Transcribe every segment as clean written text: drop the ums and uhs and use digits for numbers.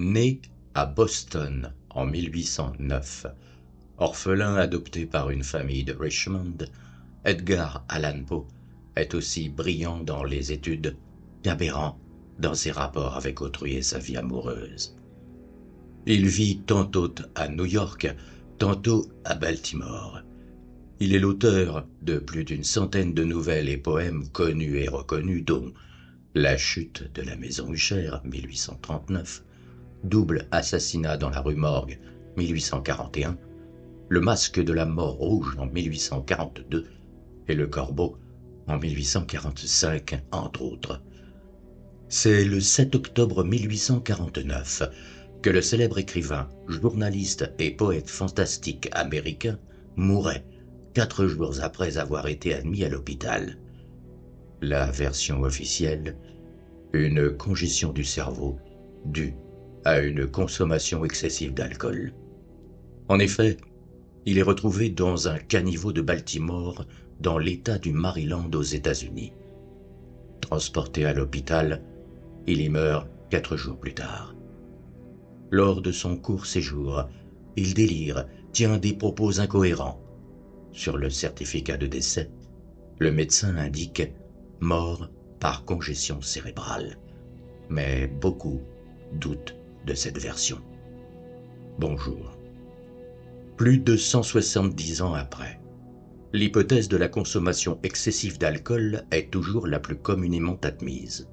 Né à Boston en 1809, orphelin adopté par une famille de Richmond, Edgar Allan Poe est aussi brillant dans les études qu'aberrant dans ses rapports avec autrui et sa vie amoureuse. Il vit tantôt à New York, tantôt à Baltimore. Il est l'auteur de plus d'une centaine de nouvelles et poèmes connus et reconnus, dont La chute de la maison Usher, 1839, Double assassinat dans la rue Morgue, 1841, Le masque de la mort rouge en 1842 et Le corbeau en 1845, entre autres. C'est le 7 octobre 1849 que le célèbre écrivain, journaliste et poète fantastique américain mourait 4 jours après avoir été admis à l'hôpital. La version officielle, une congestion du cerveau due à une consommation excessive d'alcool. En effet, il est retrouvé dans un caniveau de Baltimore, dans l'État du Maryland aux États-Unis. Transporté à l'hôpital, il y meurt 4 jours plus tard. Lors de son court séjour, il délire, tient des propos incohérents. Sur le certificat de décès, le médecin indique « mort par congestion cérébrale », mais beaucoup doutent de cette version. Bonjour. Plus de 170 ans après, l'hypothèse de la consommation excessive d'alcool est toujours la plus communément admise,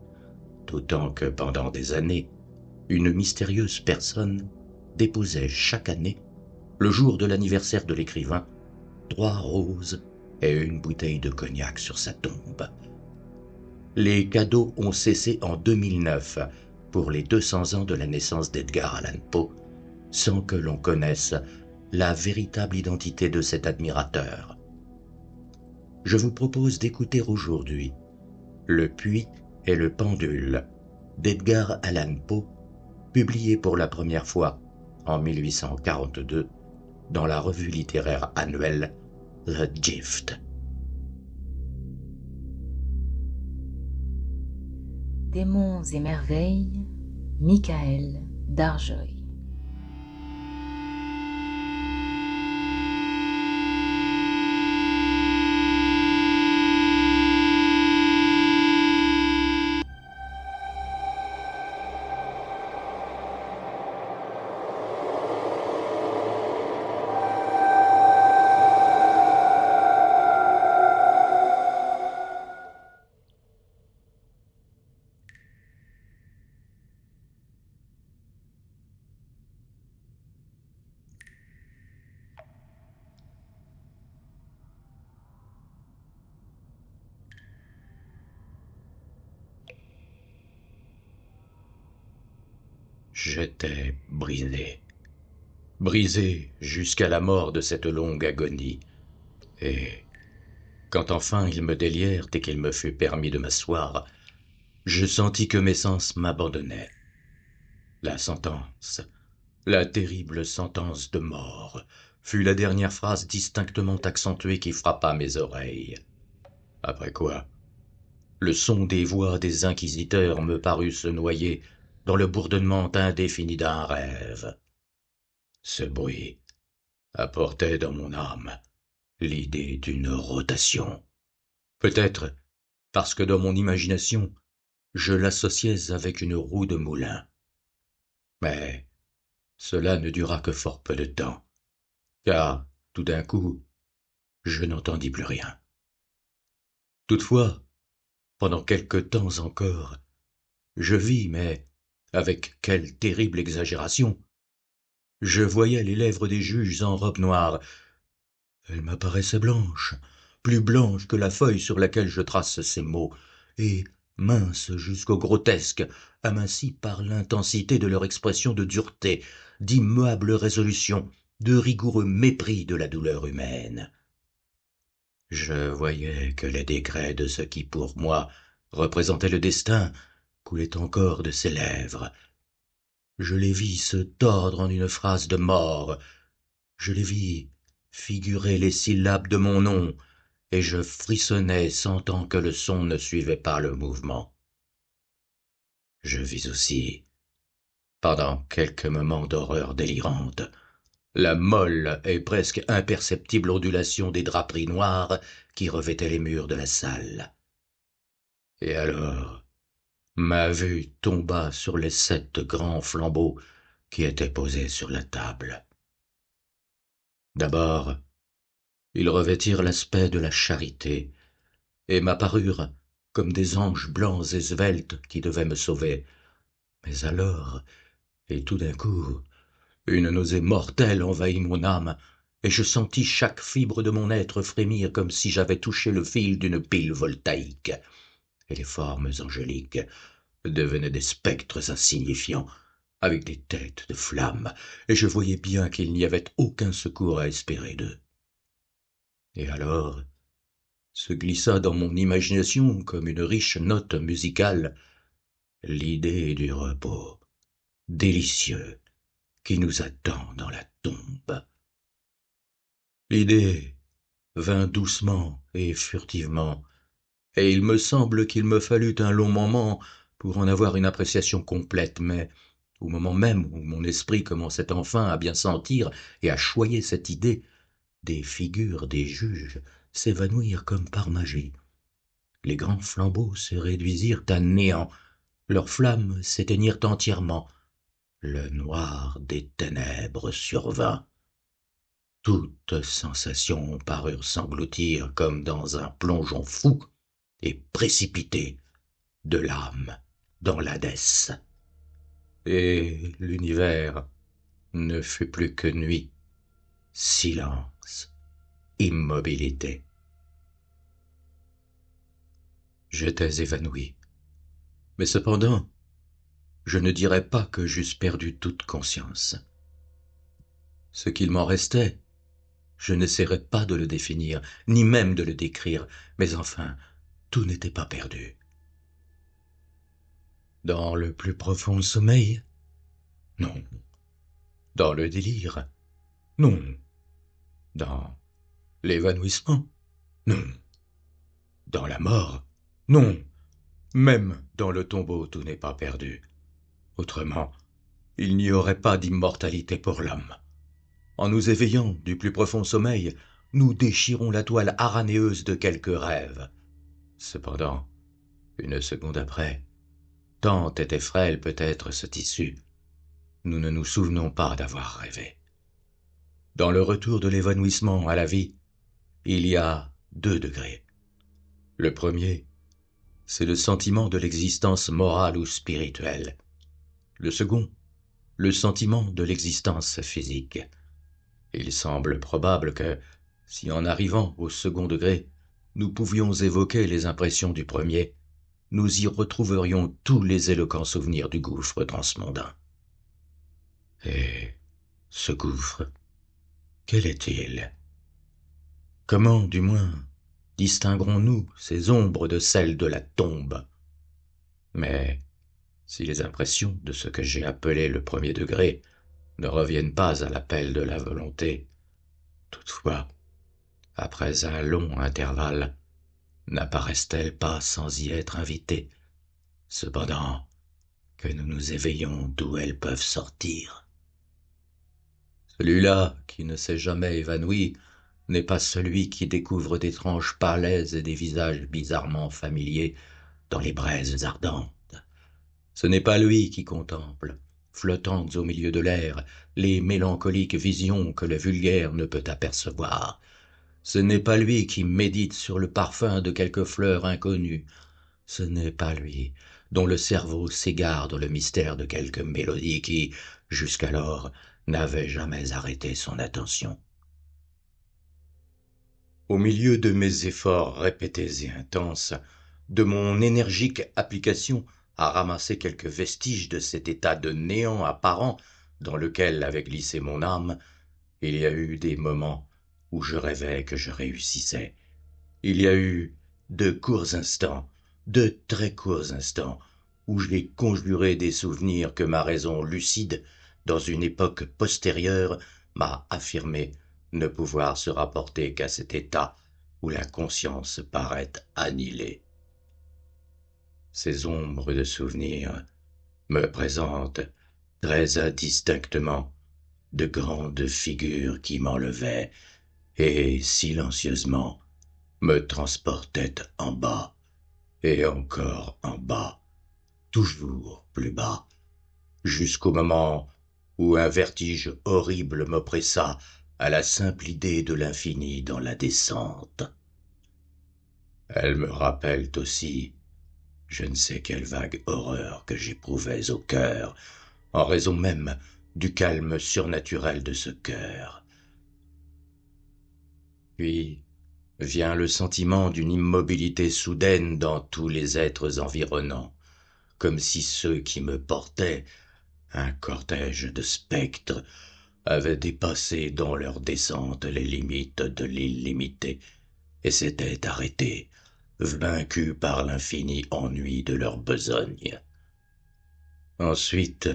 d'autant que pendant des années, une mystérieuse personne déposait chaque année, le jour de l'anniversaire de l'écrivain, 3 roses et une bouteille de cognac sur sa tombe. Les cadeaux ont cessé en 2009 pour les 200 ans de la naissance d'Edgar Allan Poe, sans que l'on connaisse la véritable identité de cet admirateur. Je vous propose d'écouter aujourd'hui Le Puits et le Pendule d'Edgar Allan Poe, publié pour la première fois en 1842 dans la revue littéraire annuelle The Gift. Démons et merveilles, Michael Darjoy. J'étais brisé jusqu'à la mort de cette longue agonie, et quand enfin ils me délièrent et qu'il me fut permis de m'asseoir, je sentis que mes sens m'abandonnaient. La sentence, la terrible sentence de mort, fut la dernière phrase distinctement accentuée qui frappa mes oreilles. Après quoi, le son des voix des inquisiteurs me parut se noyer dans le bourdonnement indéfini d'un rêve. Ce bruit apportait dans mon âme l'idée d'une rotation. Peut-être parce que dans mon imagination, je l'associais avec une roue de moulin. Mais cela ne dura que fort peu de temps, car tout d'un coup, je n'entendis plus rien. Toutefois, pendant quelque temps encore, je vis, mais avec quelle terrible exagération. Je voyais les lèvres des juges en robe noire. Elles m'apparaissaient blanches, plus blanches que la feuille sur laquelle je trace ces mots, et minces jusqu'au grotesque, amincies par l'intensité de leur expression de dureté, d'immuable résolution, de rigoureux mépris de la douleur humaine. Je voyais que les décrets de ce qui pour moi représentait le destin coulaient encore de ses lèvres. Je les vis se tordre en une phrase de mort, je les vis figurer les syllabes de mon nom, et je frissonnais sentant que le son ne suivait pas le mouvement. Je vis aussi Pendant quelques moments d'horreur délirante, la molle et presque imperceptible ondulation des draperies noires qui revêtaient les murs de la salle. Et alors, ma vue tomba sur les 7 grands flambeaux qui étaient posés sur la table. D'abord, ils revêtirent l'aspect de la charité et m'apparurent comme des anges blancs et sveltes qui devaient me sauver. Mais alors, et tout d'un coup, une nausée mortelle envahit mon âme, et je sentis chaque fibre de mon être frémir comme si j'avais touché le fil d'une pile voltaïque. Et les formes angéliques devenaient des spectres insignifiants, avec des têtes de flammes, et je voyais bien qu'il n'y avait aucun secours à espérer d'eux. Et alors se glissa dans mon imagination comme une riche note musicale l'idée du repos délicieux qui nous attend dans la tombe. L'idée vint doucement et furtivement, et il me semble qu'il me fallut un long moment pour en avoir une appréciation complète, mais au moment même où mon esprit commençait enfin à bien sentir et à choyer cette idée, des figures des juges s'évanouirent comme par magie. Les grands flambeaux se réduisirent à néant, leurs flammes s'éteignirent entièrement, le noir des ténèbres survint. Toutes sensations parurent s'engloutir comme dans un plongeon fou et précipité de l'âme dans l'Hadès. Et l'univers ne fut plus que nuit, silence, immobilité. J'étais évanoui, mais cependant, je ne dirais pas que j'eusse perdu toute conscience. Ce qu'il m'en restait, je n'essaierai pas de le définir, ni même de le décrire, mais enfin, tout n'était pas perdu. Dans le plus profond sommeil? Non. Dans le délire? Non. Dans l'évanouissement? Non. Dans la mort? Non. Même dans le tombeau, tout n'est pas perdu. Autrement, il n'y aurait pas d'immortalité pour l'homme. En nous éveillant du plus profond sommeil, nous déchirons la toile aranéeuse de quelques rêves. Cependant, une seconde après, tant était frêle peut-être ce tissu, nous ne nous souvenons pas d'avoir rêvé. Dans le retour de l'évanouissement à la vie, il y a 2 degrés. Le premier, c'est le sentiment de l'existence morale ou spirituelle. Le second, le sentiment de l'existence physique. Il semble probable que, si en arrivant au second degré, nous pouvions évoquer les impressions du premier, nous y retrouverions tous les éloquents souvenirs du gouffre transmondain. Et ce gouffre, quel est-il? Comment, du moins, distinguerons-nous ces ombres de celles de la tombe? Mais si les impressions de ce que j'ai appelé le premier degré ne reviennent pas à l'appel de la volonté, toutefois, après un long intervalle, n'apparaissent-elles pas sans y être invitées, cependant que nous nous éveillons d'où elles peuvent sortir? Celui-là qui ne s'est jamais évanoui n'est pas celui qui découvre d'étranges palais et des visages bizarrement familiers dans les braises ardentes. Ce n'est pas lui qui contemple, flottantes au milieu de l'air, les mélancoliques visions que le vulgaire ne peut apercevoir. Ce n'est pas lui qui médite sur le parfum de quelque fleur inconnue. Ce n'est pas lui dont le cerveau s'égare dans le mystère de quelque mélodie qui, jusqu'alors, n'avait jamais arrêté son attention. Au milieu de mes efforts répétés et intenses, de mon énergique application à ramasser quelques vestiges de cet état de néant apparent dans lequel avait glissé mon âme, il y a eu des moments où je rêvais que je réussissais. Il y a eu de courts instants, de très courts instants, où j'ai conjuré des souvenirs que ma raison lucide, dans une époque postérieure, m'a affirmé ne pouvoir se rapporter qu'à cet état où la conscience paraît annihilée. Ces ombres de souvenirs me présentent très indistinctement, de grandes figures qui m'enlevaient et, silencieusement, me transportaient en bas, et encore en bas, toujours plus bas, jusqu'au moment où un vertige horrible m'oppressa à la simple idée de l'infini dans la descente. Elles me rappellent aussi je ne sais quelle vague horreur que j'éprouvais au cœur, en raison même du calme surnaturel de ce cœur. Puis vient le sentiment d'une immobilité soudaine dans tous les êtres environnants, comme si ceux qui me portaient, un cortège de spectres, avaient dépassé dans leur descente les limites de l'illimité et s'étaient arrêtés, vaincus par l'infini ennui de leur besogne. Ensuite,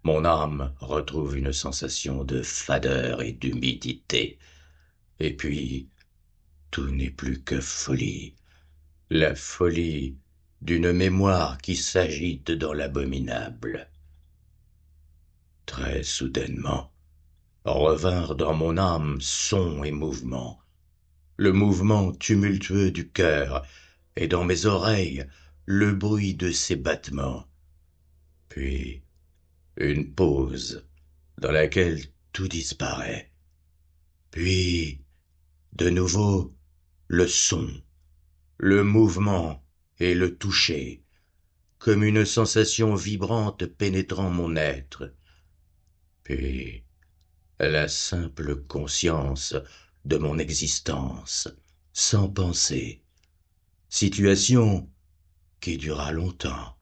mon âme retrouve une sensation de fadeur et d'humidité, et puis tout n'est plus que folie, la folie d'une mémoire qui s'agite dans l'abominable. Très soudainement, revinrent dans mon âme son et mouvement, le mouvement tumultueux du cœur, et dans mes oreilles le bruit de ses battements. Puis une pause dans laquelle tout disparaît. Puis, de nouveau, le son, le mouvement et le toucher, comme une sensation vibrante pénétrant mon être. Puis, la simple conscience de mon existence, sans pensée, situation qui dura longtemps.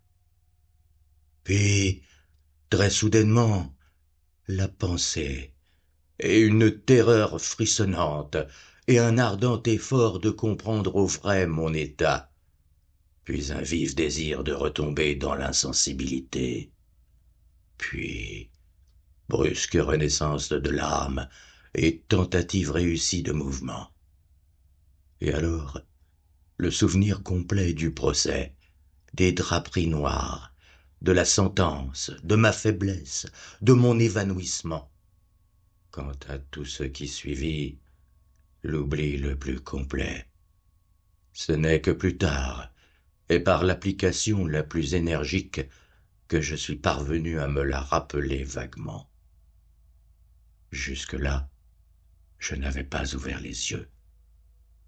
Puis, très soudainement, la pensée, et une terreur frissonnante, et un ardent effort de comprendre au vrai mon état, puis un vif désir de retomber dans l'insensibilité, puis brusque renaissance de l'âme et tentative réussie de mouvement. Et alors, le souvenir complet du procès, des draperies noires, de la sentence, de ma faiblesse, de mon évanouissement. Quant à tout ce qui suivit, l'oubli le plus complet. Ce n'est que plus tard, et par l'application la plus énergique, que je suis parvenu à me la rappeler vaguement. Jusque-là, je n'avais pas ouvert les yeux.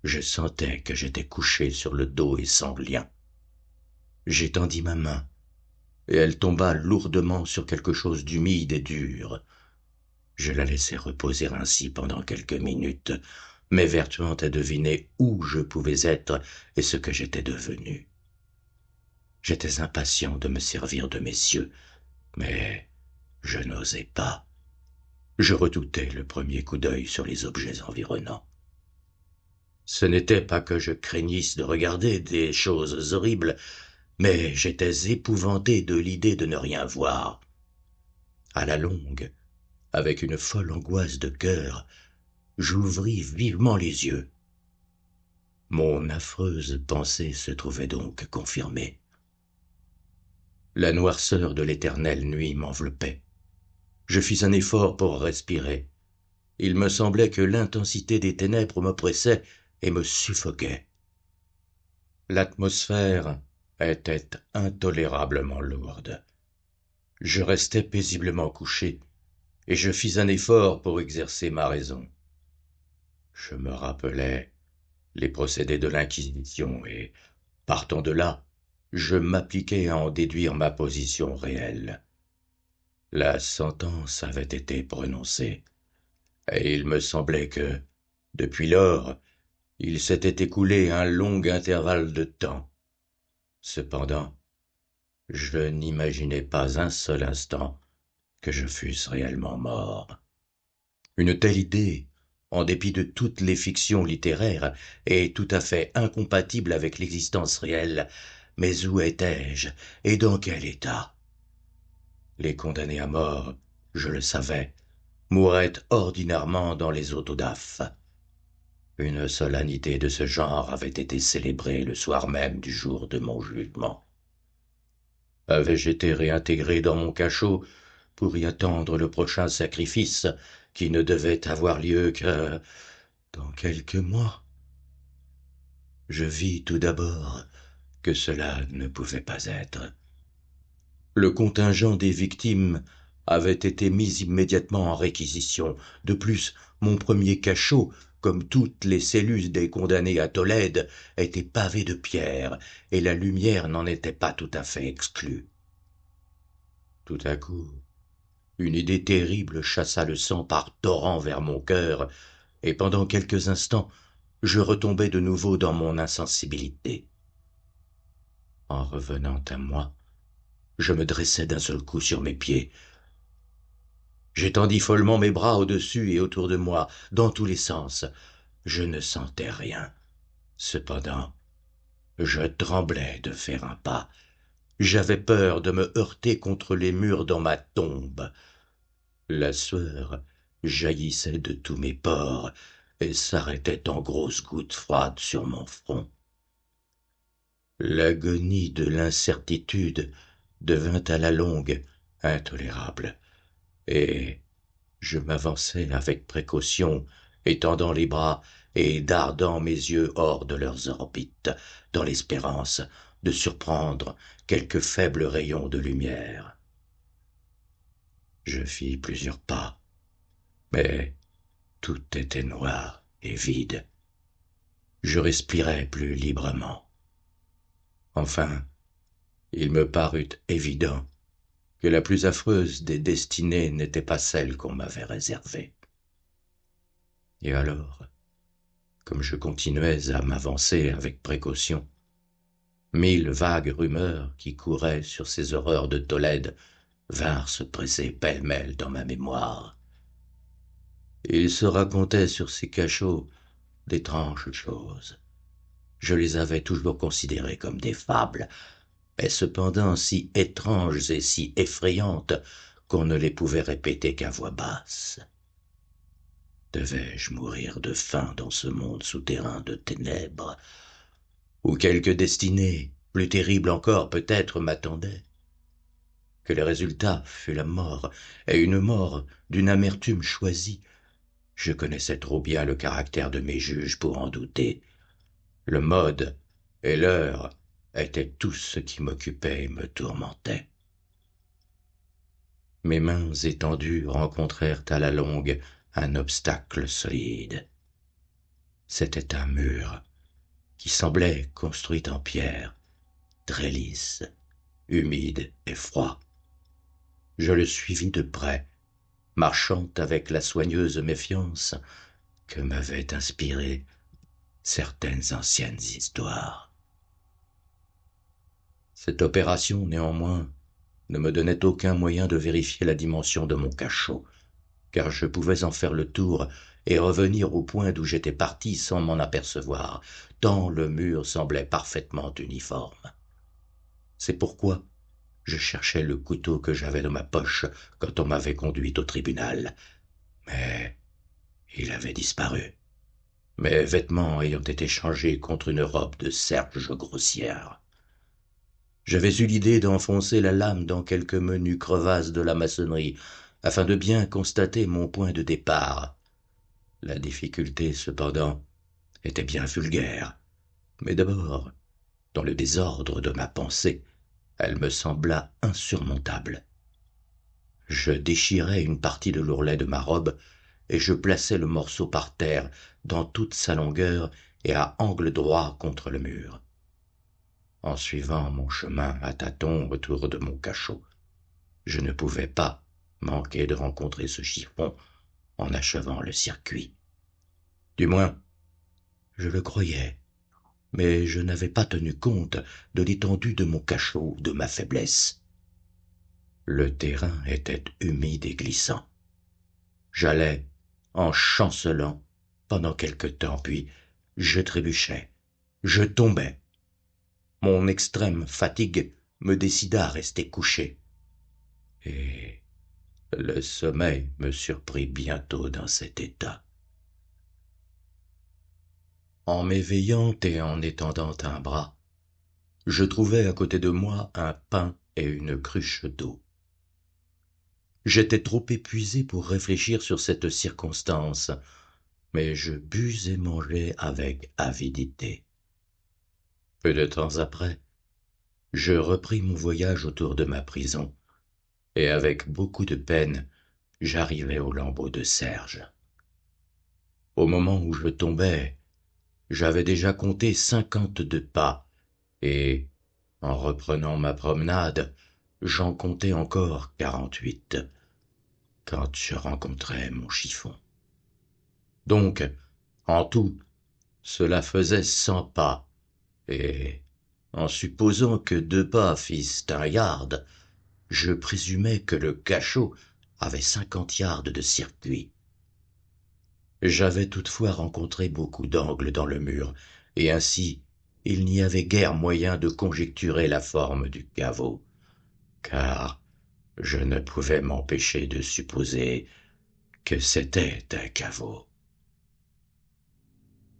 Je sentais que j'étais couché sur le dos et sans lien. J'étendis ma main, et elle tomba lourdement sur quelque chose d'humide et dur. Je la laissai reposer ainsi pendant quelques minutes, m'évertuant à deviner où je pouvais être et ce que j'étais devenu. J'étais impatient de me servir de mes yeux, mais je n'osais pas. Je redoutais le premier coup d'œil sur les objets environnants. Ce n'était pas que je craignisse de regarder des choses horribles, mais j'étais épouvanté de l'idée de ne rien voir. À la longue, avec une folle angoisse de cœur, j'ouvris vivement les yeux. Mon affreuse pensée se trouvait donc confirmée. La noirceur de l'éternelle nuit m'enveloppait. Je fis un effort pour respirer. Il me semblait que l'intensité des ténèbres m'oppressait et me suffoquait. L'atmosphère était intolérablement lourde. Je restai paisiblement couché, et je fis un effort pour exercer ma raison. Je me rappelais les procédés de l'Inquisition et, partant de là, je m'appliquai à en déduire ma position réelle. La sentence avait été prononcée, et il me semblait que, depuis lors, il s'était écoulé un long intervalle de temps. Cependant, je n'imaginais pas un seul instant que je fusse réellement mort. Une telle idée, en dépit de toutes les fictions littéraires, est tout à fait incompatible avec l'existence réelle. Mais où étais-je et dans quel état? Les condamnés à mort, je le savais, mouraient ordinairement dans les autodafes. Une solennité de ce genre avait été célébrée le soir même du jour de mon jugement. Avais-je été réintégré dans mon cachot pour y attendre le prochain sacrifice qui ne devait avoir lieu que dans quelques mois. Je vis tout d'abord que cela ne pouvait pas être. Le contingent des victimes avait été mis immédiatement en réquisition. De plus, mon premier cachot, comme toutes les cellules des condamnés à Tolède, était pavé de pierres, et la lumière n'en était pas tout à fait exclue. Tout à coup, une idée terrible chassa le sang par torrents vers mon cœur, et pendant quelques instants, je retombai de nouveau dans mon insensibilité. En revenant à moi, je me dressai d'un seul coup sur mes pieds. J'étendis follement mes bras au-dessus et autour de moi, dans tous les sens. Je ne sentais rien. Cependant, je tremblais de faire un pas. J'avais peur de me heurter contre les murs dans ma tombe. La sueur jaillissait de tous mes pores et s'arrêtait en grosses gouttes froides sur mon front. L'agonie de l'incertitude devint à la longue intolérable, et je m'avançai avec précaution, étendant les bras et dardant mes yeux hors de leurs orbites, dans l'espérance de surprendre quelques faibles rayons de lumière. Je fis plusieurs pas, mais tout était noir et vide. Je respirais plus librement. Enfin, il me parut évident que la plus affreuse des destinées n'était pas celle qu'on m'avait réservée. Et alors, comme je continuais à m'avancer avec précaution, 1000 vagues rumeurs qui couraient sur ces horreurs de Tolède vinrent se presser pêle-mêle dans ma mémoire. Il se racontait sur ces cachots d'étranges choses. Je les avais toujours considérées comme des fables, mais cependant si étranges et si effrayantes qu'on ne les pouvait répéter qu'à voix basse. Devais-je mourir de faim dans ce monde souterrain de ténèbres, où quelque destinée, plus terrible encore peut-être, m'attendait? Que le résultat fût la mort, et une mort d'une amertume choisie, je connaissais trop bien le caractère de mes juges pour en douter. Le mode et l'heure étaient tout ce qui m'occupait et me tourmentait. Mes mains étendues rencontrèrent à la longue un obstacle solide. C'était un mur qui semblait construit en pierre, très lisse, humide et froid. Je le suivis de près, marchant avec la soigneuse méfiance que m'avaient inspirée certaines anciennes histoires. Cette opération, néanmoins, ne me donnait aucun moyen de vérifier la dimension de mon cachot, car je pouvais en faire le tour et revenir au point d'où j'étais parti sans m'en apercevoir, tant le mur semblait parfaitement uniforme. C'est pourquoi je cherchais le couteau que j'avais dans ma poche quand on m'avait conduit au tribunal, mais il avait disparu, mes vêtements ayant été changés contre une robe de serge grossière. J'avais eu l'idée d'enfoncer la lame dans quelque menue crevasse de la maçonnerie, afin de bien constater mon point de départ. La difficulté, cependant, était bien vulgaire, mais d'abord, dans le désordre de ma pensée, elle me sembla insurmontable. Je déchirai une partie de l'ourlet de ma robe, et je plaçai le morceau par terre, dans toute sa longueur et à angle droit contre le mur. En suivant mon chemin à tâtons autour de mon cachot, je ne pouvais pas manquer de rencontrer ce chiffon en achevant le circuit. Du moins, je le croyais, mais je n'avais pas tenu compte de l'étendue de mon cachot, de ma faiblesse. Le terrain était humide et glissant. J'allais en chancelant pendant quelque temps, puis je trébuchais, je tombais. Mon extrême fatigue me décida à rester couché, et le sommeil me surprit bientôt dans cet état. En m'éveillant et en étendant un bras, je trouvai à côté de moi un pain et une cruche d'eau. J'étais trop épuisé pour réfléchir sur cette circonstance, mais je bus et mangeai avec avidité. Peu de temps après, je repris mon voyage autour de ma prison, et avec beaucoup de peine, j'arrivai au lambeau de Serge. Au moment où je tombais, j'avais déjà compté 52 pas, et, en reprenant ma promenade, j'en comptai encore 48, quand je rencontrai mon chiffon. Donc, en tout, cela faisait 100 pas, et, en supposant que 2 pas fissent 1 yard, je présumais que le cachot avait 50 yards de circuit. J'avais toutefois rencontré beaucoup d'angles dans le mur, et ainsi il n'y avait guère moyen de conjecturer la forme du caveau, car je ne pouvais m'empêcher de supposer que c'était un caveau.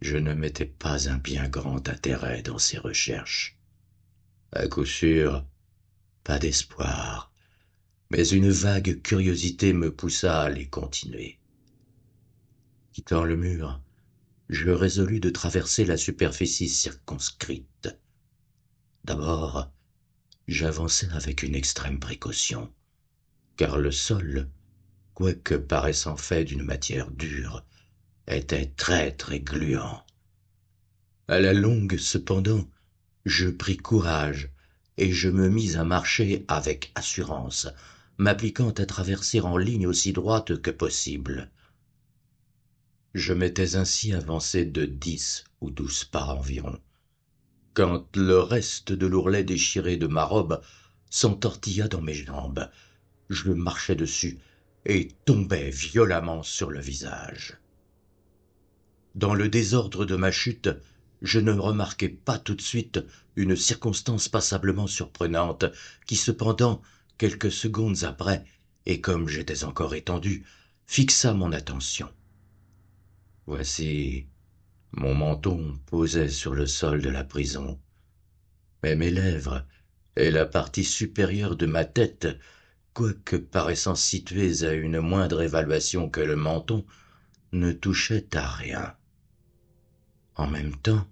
Je ne mettais pas un bien grand intérêt dans ces recherches. À coup sûr, pas d'espoir, mais une vague curiosité me poussa à les continuer. Quittant le mur, je résolus de traverser la superficie circonscrite. D'abord, j'avançai avec une extrême précaution, car le sol, quoique paraissant fait d'une matière dure, était très très gluant. À la longue, cependant, je pris courage, et je me mis à marcher avec assurance, m'appliquant à traverser en ligne aussi droite que possible. Je m'étais ainsi avancé de 10 ou 12 pas environ, quand le reste de l'ourlet déchiré de ma robe s'entortilla dans mes jambes. Je marchai dessus et tombai violemment sur le visage. Dans le désordre de ma chute, je ne remarquai pas tout de suite une circonstance passablement surprenante qui cependant, quelques secondes après, et comme j'étais encore étendu, fixa mon attention. Voici mon menton posé sur le sol de la prison, mais mes lèvres et la partie supérieure de ma tête, quoique paraissant situées à une moindre évaluation que le menton, ne touchaient à rien. En même temps,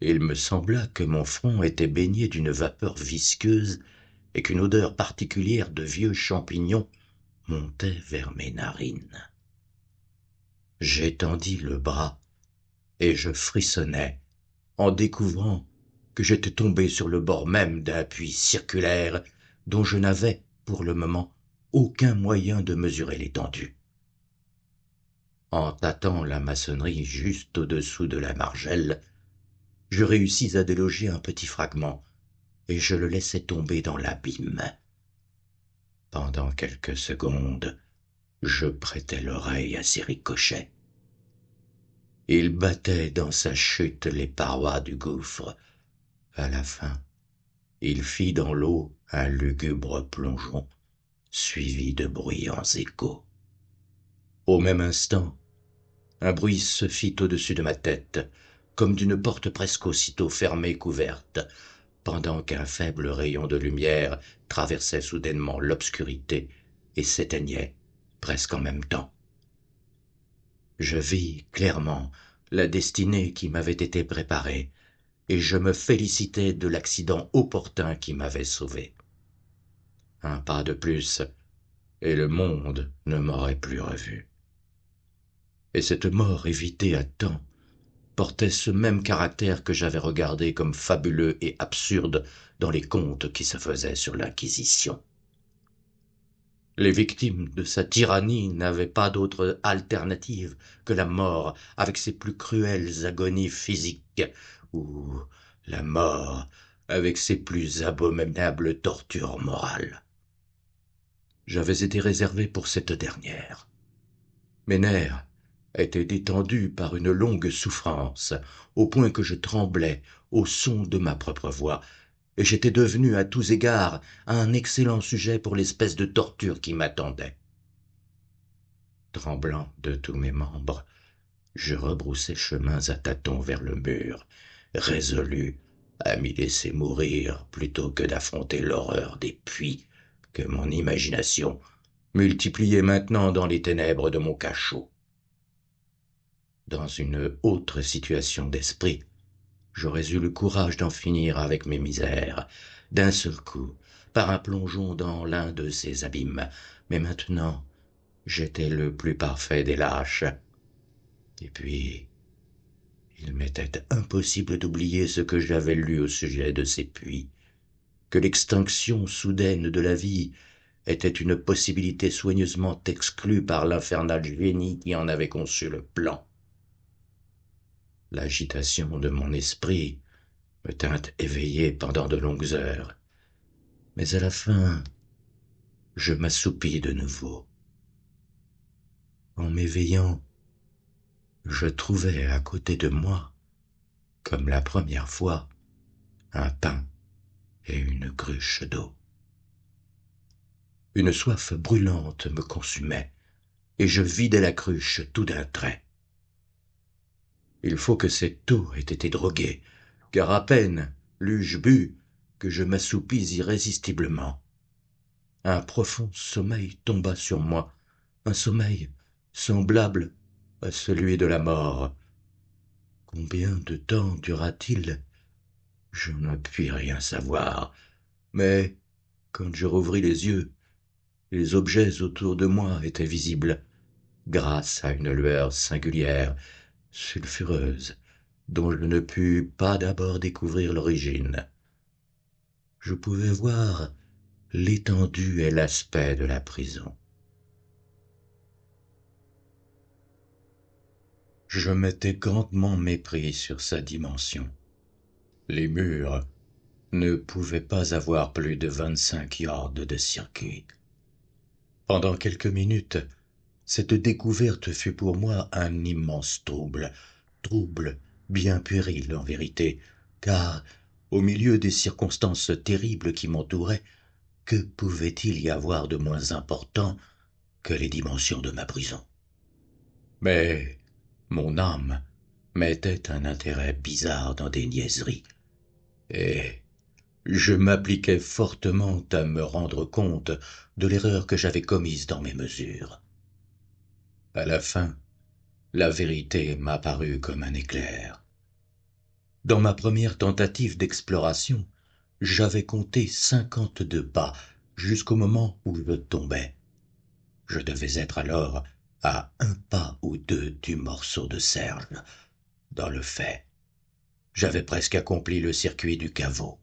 il me sembla que mon front était baigné d'une vapeur visqueuse et qu'une odeur particulière de vieux champignons montait vers mes narines. J'étendis le bras et je frissonnais en découvrant que j'étais tombé sur le bord même d'un puits circulaire dont je n'avais, pour le moment, aucun moyen de mesurer l'étendue. En tâtant la maçonnerie juste au-dessous de la margelle, je réussis à déloger un petit fragment, et je le laissai tomber dans l'abîme. Pendant quelques secondes, je prêtai l'oreille à ces ricochets. Il battait dans sa chute les parois du gouffre. À la fin, il fit dans l'eau un lugubre plongeon, suivi de bruyants échos. Au même instant, un bruit se fit au-dessus de ma tête, comme d'une porte presque aussitôt fermée qu'ouverte, pendant qu'un faible rayon de lumière traversait soudainement l'obscurité et s'éteignait presque en même temps. Je vis clairement la destinée qui m'avait été préparée, et je me félicitai de l'accident opportun qui m'avait sauvé. Un pas de plus, et le monde ne m'aurait plus revu. Et cette mort évitée à temps portait ce même caractère que j'avais regardé comme fabuleux et absurde dans les contes qui se faisaient sur l'Inquisition. Les victimes de sa tyrannie n'avaient pas d'autre alternative que la mort avec ses plus cruelles agonies physiques, ou la mort avec ses plus abominables tortures morales. J'avais été réservé pour cette dernière. Mes nerfs étaient détendus par une longue souffrance, au point que je tremblais au son de ma propre voix, et j'étais devenu à tous égards un excellent sujet pour l'espèce de torture qui m'attendait. Tremblant de tous mes membres, je rebroussai chemin à tâtons vers le mur, résolu à m'y laisser mourir plutôt que d'affronter l'horreur des puits que mon imagination multiplié maintenant dans les ténèbres de mon cachot. Dans une autre situation d'esprit, j'aurais eu le courage d'en finir avec mes misères, d'un seul coup, par un plongeon dans l'un de ces abîmes. Mais maintenant, j'étais le plus parfait des lâches. Et puis, il m'était impossible d'oublier ce que j'avais lu au sujet de ces puits, que l'extinction soudaine de la vie était une possibilité soigneusement exclue par l'infernal génie qui en avait conçu le plan. L'agitation de mon esprit me tint éveillé pendant de longues heures, mais à la fin, je m'assoupis de nouveau. En m'éveillant, je trouvais à côté de moi, comme la première fois, un pain et une cruche d'eau. Une soif brûlante me consumait, et je vidai la cruche tout d'un trait. Il faut que cette eau ait été droguée, car à peine l'eus-je bu que je m'assoupis irrésistiblement. Un profond sommeil tomba sur moi, un sommeil semblable à celui de la mort. Combien de temps dura-t-il? Je ne puis rien savoir, mais quand je rouvris les yeux, les objets autour de moi étaient visibles, grâce à une lueur singulière, sulfureuse, dont je ne pus pas d'abord découvrir l'origine. Je pouvais voir l'étendue et l'aspect de la prison. Je m'étais grandement mépris sur sa dimension. Les murs ne pouvaient pas avoir plus de 25 yards de circuit. Pendant quelques minutes, cette découverte fut pour moi un immense trouble bien puéril en vérité, car, au milieu des circonstances terribles qui m'entouraient, que pouvait-il y avoir de moins important que les dimensions de ma prison? Mais mon âme mettait un intérêt bizarre dans des niaiseries, et je m'appliquais fortement à me rendre compte de l'erreur que j'avais commise dans mes mesures. À la fin, la vérité m'apparut comme un éclair. Dans ma première tentative d'exploration, j'avais compté 52 pas jusqu'au moment où je tombais. Je devais être alors à un pas ou deux du morceau de serge. Dans le fait, j'avais presque accompli le circuit du caveau.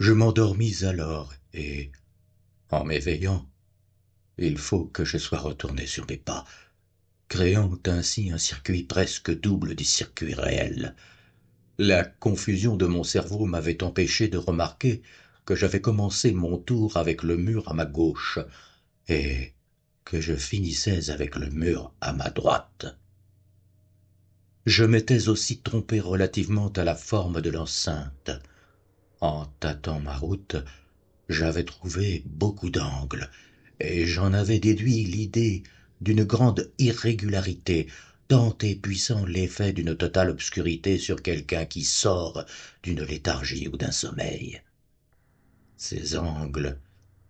Je m'endormis alors et, en m'éveillant, il faut que je sois retourné sur mes pas, créant ainsi un circuit presque double du circuit réel. La confusion de mon cerveau m'avait empêché de remarquer que j'avais commencé mon tour avec le mur à ma gauche et que je finissais avec le mur à ma droite. Je m'étais aussi trompé relativement à la forme de l'enceinte. En tâtant ma route, j'avais trouvé beaucoup d'angles, et j'en avais déduit l'idée d'une grande irrégularité, tant est puissant l'effet d'une totale obscurité sur quelqu'un qui sort d'une léthargie ou d'un sommeil. Ces angles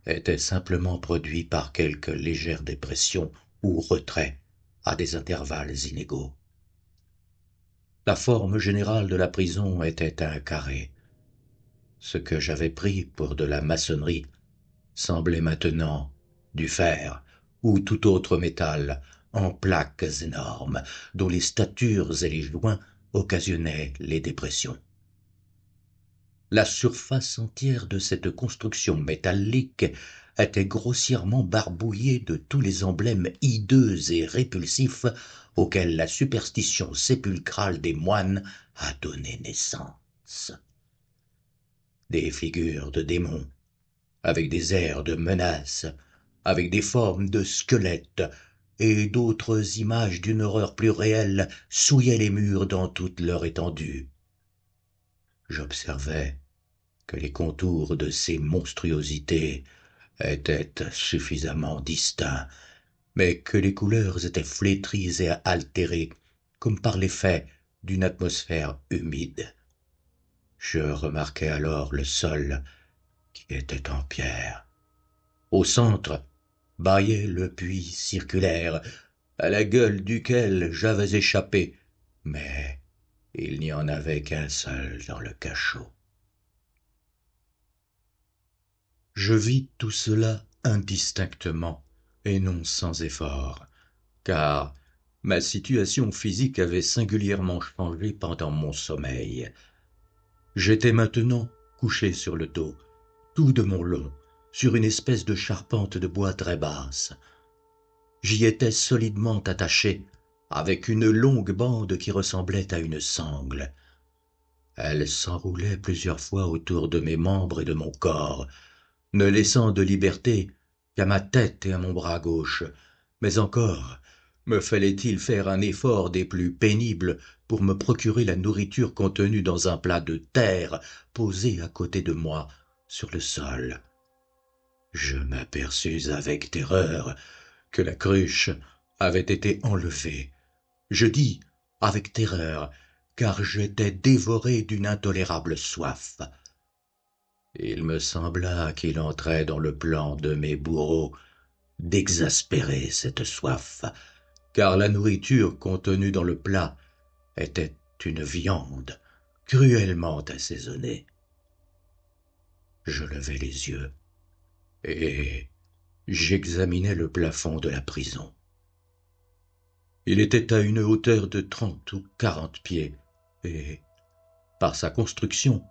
étaient simplement produits par quelques légères dépressions ou retraits à des intervalles inégaux. La forme générale de la prison était un carré. Ce que j'avais pris pour de la maçonnerie semblait maintenant du fer ou tout autre métal en plaques énormes dont les statures et les joints occasionnaient les dépressions. La surface entière de cette construction métallique était grossièrement barbouillée de tous les emblèmes hideux et répulsifs auxquels la superstition sépulcrale des moines a donné naissance. Des figures de démons, avec des airs de menace, avec des formes de squelettes, et d'autres images d'une horreur plus réelle souillaient les murs dans toute leur étendue. J'observais que les contours de ces monstruosités étaient suffisamment distincts, mais que les couleurs étaient flétries et altérées, comme par l'effet d'une atmosphère humide. Je remarquai alors le sol qui était en pierre. Au centre, bâillait le puits circulaire, à la gueule duquel j'avais échappé, mais il n'y en avait qu'un seul dans le cachot. Je vis tout cela indistinctement et non sans effort, car ma situation physique avait singulièrement changé pendant mon sommeil. J'étais maintenant couché sur le dos, tout de mon long, sur une espèce de charpente de bois très basse. J'y étais solidement attaché, avec une longue bande qui ressemblait à une sangle. Elle s'enroulait plusieurs fois autour de mes membres et de mon corps, ne laissant de liberté qu'à ma tête et à mon bras gauche, mais encore me fallait-il faire un effort des plus pénibles pour me procurer la nourriture contenue dans un plat de terre posé à côté de moi sur le sol. Je m'aperçus avec terreur que la cruche avait été enlevée. Je dis avec terreur, car j'étais dévoré d'une intolérable soif. Il me sembla qu'il entrait dans le plan de mes bourreaux d'exaspérer cette soif, car la nourriture contenue dans le plat était une viande cruellement assaisonnée. Je levai les yeux et j'examinai le plafond de la prison. Il était à une hauteur de 30 ou 40 pieds, et, par sa construction,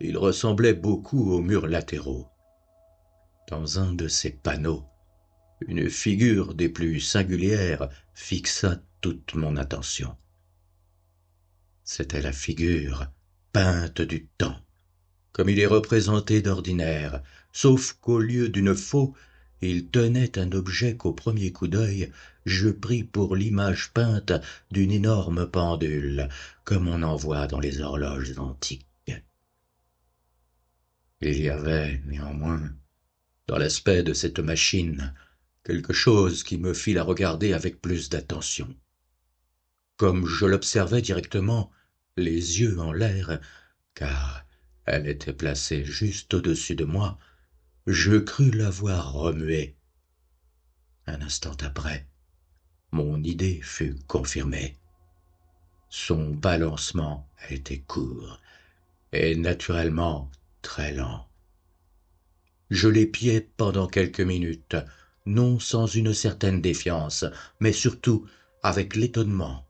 il ressemblait beaucoup aux murs latéraux. Dans un de ces panneaux, une figure des plus singulières fixa toute mon attention. C'était la figure peinte du temps, comme il est représenté d'ordinaire, sauf qu'au lieu d'une faux, il tenait un objet qu'au premier coup d'œil je pris pour l'image peinte d'une énorme pendule, comme on en voit dans les horloges antiques. Il y avait, néanmoins, dans l'aspect de cette machine, quelque chose qui me fit la regarder avec plus d'attention. Comme je l'observais directement, les yeux en l'air, car elle était placée juste au-dessus de moi, je crus la voir remuer. Un instant après, mon idée fut confirmée. Son balancement était court et naturellement très lent. Je l'épiai pendant quelques minutes, non sans une certaine défiance, mais surtout avec l'étonnement.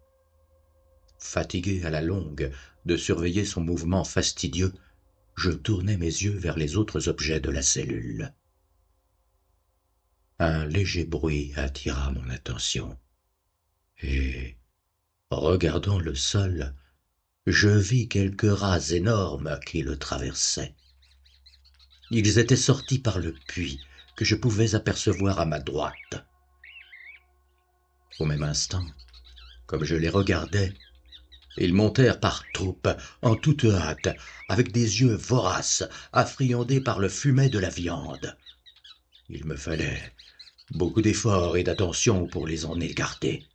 Fatigué à la longue de surveiller son mouvement fastidieux, je tournai mes yeux vers les autres objets de la cellule. Un léger bruit attira mon attention, et, regardant le sol, je vis quelques rats énormes qui le traversaient. Ils étaient sortis par le puits que je pouvais apercevoir à ma droite. Au même instant, comme je les regardais, ils montèrent par troupes, en toute hâte, avec des yeux voraces, affriandés par le fumet de la viande. Il me fallait beaucoup d'efforts et d'attention pour les en écarter.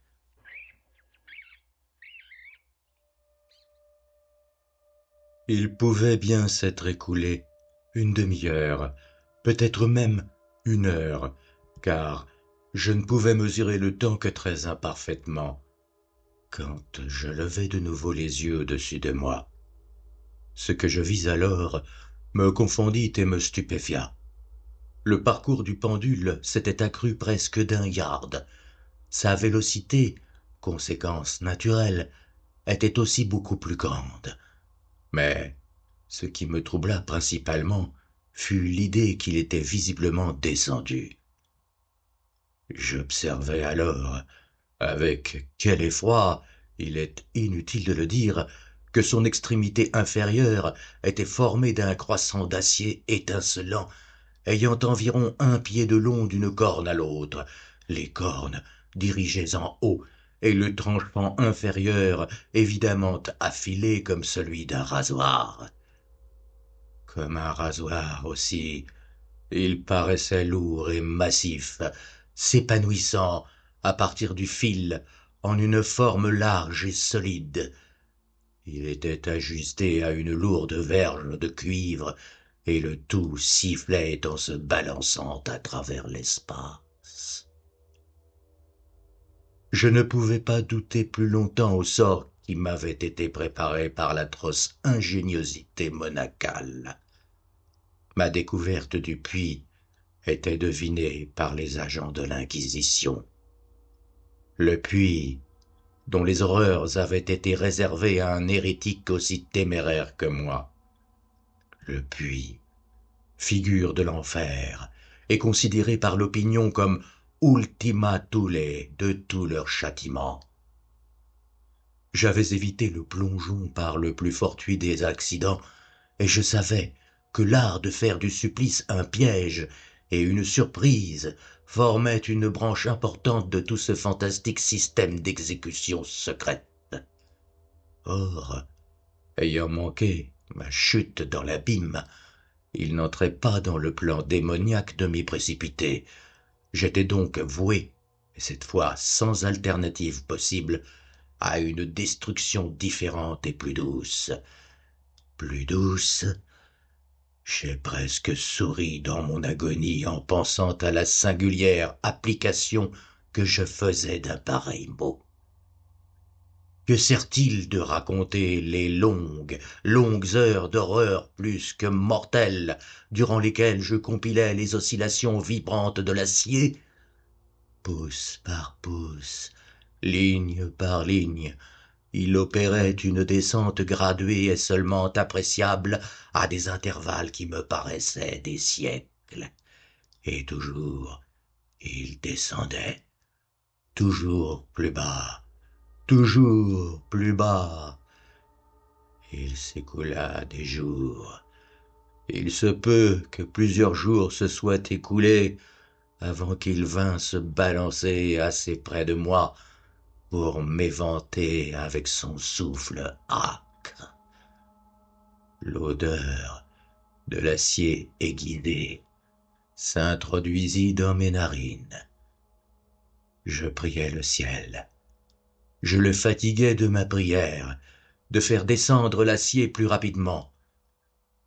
Il pouvait bien s'être écoulé une demi-heure, peut-être même une heure, car je ne pouvais mesurer le temps que très imparfaitement, quand je levai de nouveau les yeux au-dessus de moi. Ce que je vis alors me confondit et me stupéfia. Le parcours du pendule s'était accru presque d'1 yard. Sa vélocité, conséquence naturelle, était aussi beaucoup plus grande. Mais ce qui me troubla principalement fut l'idée qu'il était visiblement descendu. J'observai alors, avec quel effroi, il est inutile de le dire, que son extrémité inférieure était formée d'un croissant d'acier étincelant, ayant environ 1 pied de long d'une corne à l'autre, les cornes dirigées en haut, et le tranchant inférieur évidemment affilé comme celui d'un rasoir. Comme un rasoir aussi, il paraissait lourd et massif, s'épanouissant à partir du fil en une forme large et solide. Il était ajusté à une lourde verge de cuivre, et le tout sifflait en se balançant à travers l'espace. Je ne pouvais pas douter plus longtemps au sort qui m'avait été préparé par l'atroce ingéniosité monacale. Ma découverte du puits était devinée par les agents de l'Inquisition. Le puits, dont les horreurs avaient été réservées à un hérétique aussi téméraire que moi. Le puits, figure de l'enfer, est considéré par l'opinion comme ultima thule de tout leur châtiment. J'avais évité le plongeon par le plus fortuit des accidents, et je savais que l'art de faire du supplice un piège et une surprise formait une branche importante de tout ce fantastique système d'exécution secrète. Or, ayant manqué ma chute dans l'abîme, il n'entrait pas dans le plan démoniaque de m'y précipiter. J'étais donc voué, et cette fois sans alternative possible, à une destruction différente et plus douce. Plus douce? J'ai presque souri dans mon agonie en pensant à la singulière application que je faisais d'un pareil mot. Que sert-il de raconter les longues, longues heures d'horreur plus que mortelles, durant lesquelles je compilais les oscillations vibrantes de l'acier? Pouce par pouce, ligne par ligne, il opérait une descente graduée et seulement appréciable à des intervalles qui me paraissaient des siècles. Et toujours, il descendait, toujours plus bas, toujours plus bas. Il s'écoula des jours. Il se peut que plusieurs jours se soient écoulés avant qu'il vînt se balancer assez près de moi pour m'éventer avec son souffle âcre. L'odeur de l'acier aiguisé s'introduisit dans mes narines. Je priais le ciel. Je le fatiguais de ma prière, de faire descendre l'acier plus rapidement.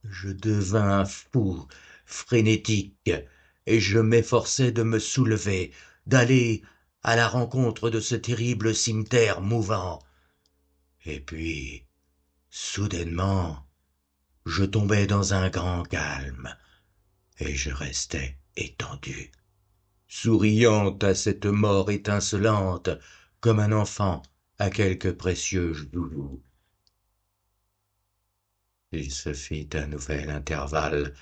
Je devins fou, frénétique, et je m'efforçais de me soulever, d'aller à la rencontre de ce terrible cimeterre mouvant. Et puis, soudainement, je tombai dans un grand calme, et je restais étendu, souriant à cette mort étincelante comme un enfant à quelque précieux joujou. Il se fit un nouvel intervalle